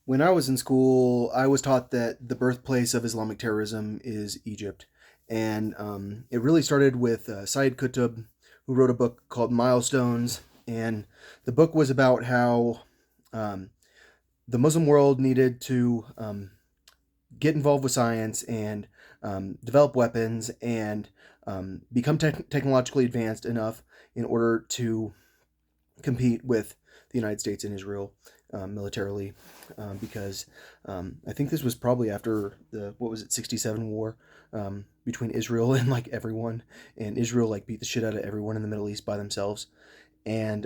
When I was in school, I was taught that the birthplace of Islamic terrorism is Egypt. And it really started with Sayyid Qutb, who wrote a book called Milestones. And the book was about how um, the Muslim world needed to get involved with science and develop weapons and become technologically advanced enough in order to compete with the United States and Israel militarily, because I think this was probably after the what was it 67 war between Israel and like everyone, and Israel like beat the shit out of everyone in the Middle East by themselves, and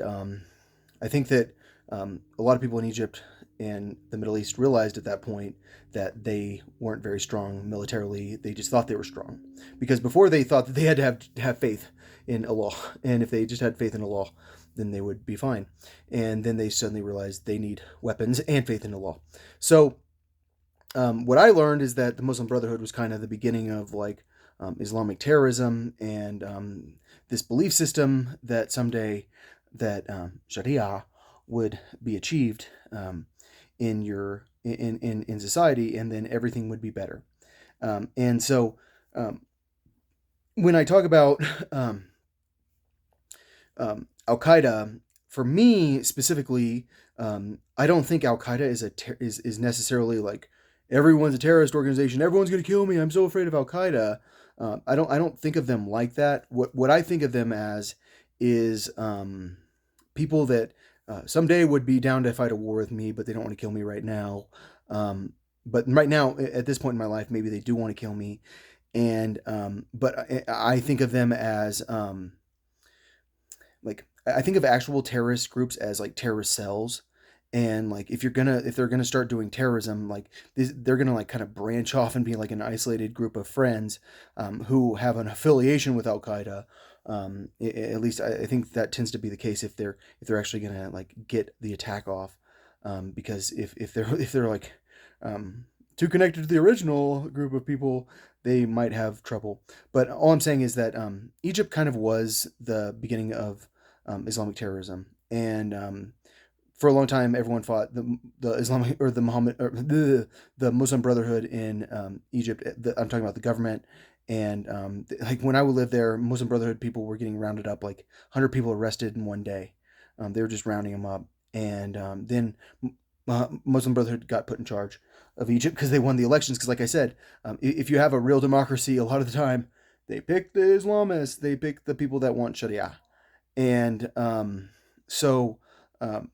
I think that a lot of people in Egypt and the Middle East realized at that point that they weren't very strong militarily. They just thought they were strong because before they thought that they had to have faith in Allah, and if they just had faith in Allah, then they would be fine. And then they suddenly realized they need weapons and faith in Allah. So what I learned is that the Muslim Brotherhood was kind of the beginning of like Islamic terrorism and this belief system that someday that Sharia would be achieved in your in society, and then everything would be better. And so um, when I talk about Al Qaeda, for me specifically, I don't think Al Qaeda is necessarily like everyone's a terrorist organization. Everyone's going to kill me. I'm so afraid of Al Qaeda. I don't think of them like that. What I think of them as is people that someday would be down to fight a war with me, but they don't want to kill me right now. But right now, at this point in my life, maybe they do want to kill me, and but I think of them as like I think of actual terrorist groups as like terrorist cells. And like if they're gonna start doing terrorism, like they're gonna like kind of branch off and be like an isolated group of friends who have an affiliation with Al Qaeda. At least I think that tends to be the case if they're actually gonna like get the attack off, because if they're like too connected to the original group of people, they might have trouble. But all I'm saying is that Egypt kind of was the beginning of Islamic terrorism, and for a long time, everyone fought the Islamic or the Muhammad or the Muslim Brotherhood in Egypt. I'm talking about the government, and like when I would live there, Muslim Brotherhood people were getting rounded up, like 100 people arrested in one day. They were just rounding them up, and then Muslim Brotherhood got put in charge of Egypt because they won the elections. Because, like I said, if you have a real democracy, a lot of the time they pick the Islamists, they pick the people that want Sharia, and so. Um,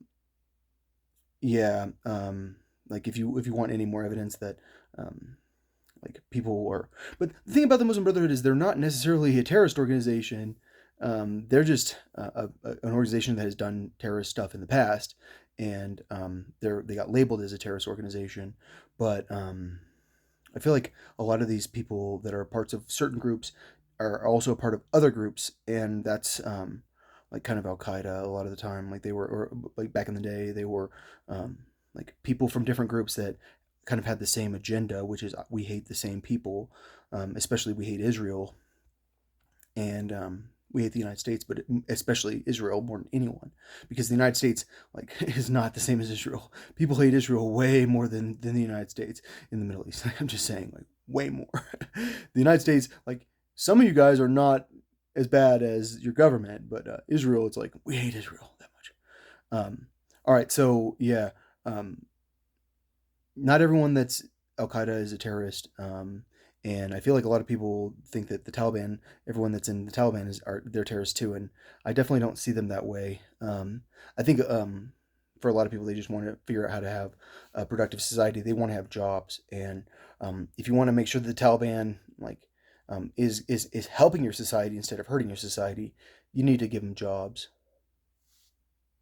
yeah, like if you want any more evidence that um, like people are, but the thing about the Muslim Brotherhood is they're not necessarily a terrorist organization. They're just an organization that has done terrorist stuff in the past, and they got labeled as a terrorist organization. But I feel like a lot of these people that are parts of certain groups are also part of other groups, and that's like kind of Al Qaeda a lot of the time. Like they were, or like back in the day, they were like people from different groups that kind of had the same agenda, which is we hate the same people, especially we hate Israel, and we hate the United States, but especially Israel more than anyone, because the United States like is not the same as Israel. People hate Israel way more than the United States in the Middle East. I'm just saying, like way more. The United States, like some of you guys are not as bad as your government, but Israel, it's like we hate Israel that much. All right, so yeah, um, not everyone that's Al Qaeda is a terrorist. And I feel like a lot of people think that the Taliban, everyone that's in the Taliban is are they're terrorists too, and I definitely don't see them that way. I think for a lot of people, they just want to figure out how to have a productive society. They want to have jobs, and if you want to make sure that the Taliban like is helping your society instead of hurting your society, you need to give them jobs.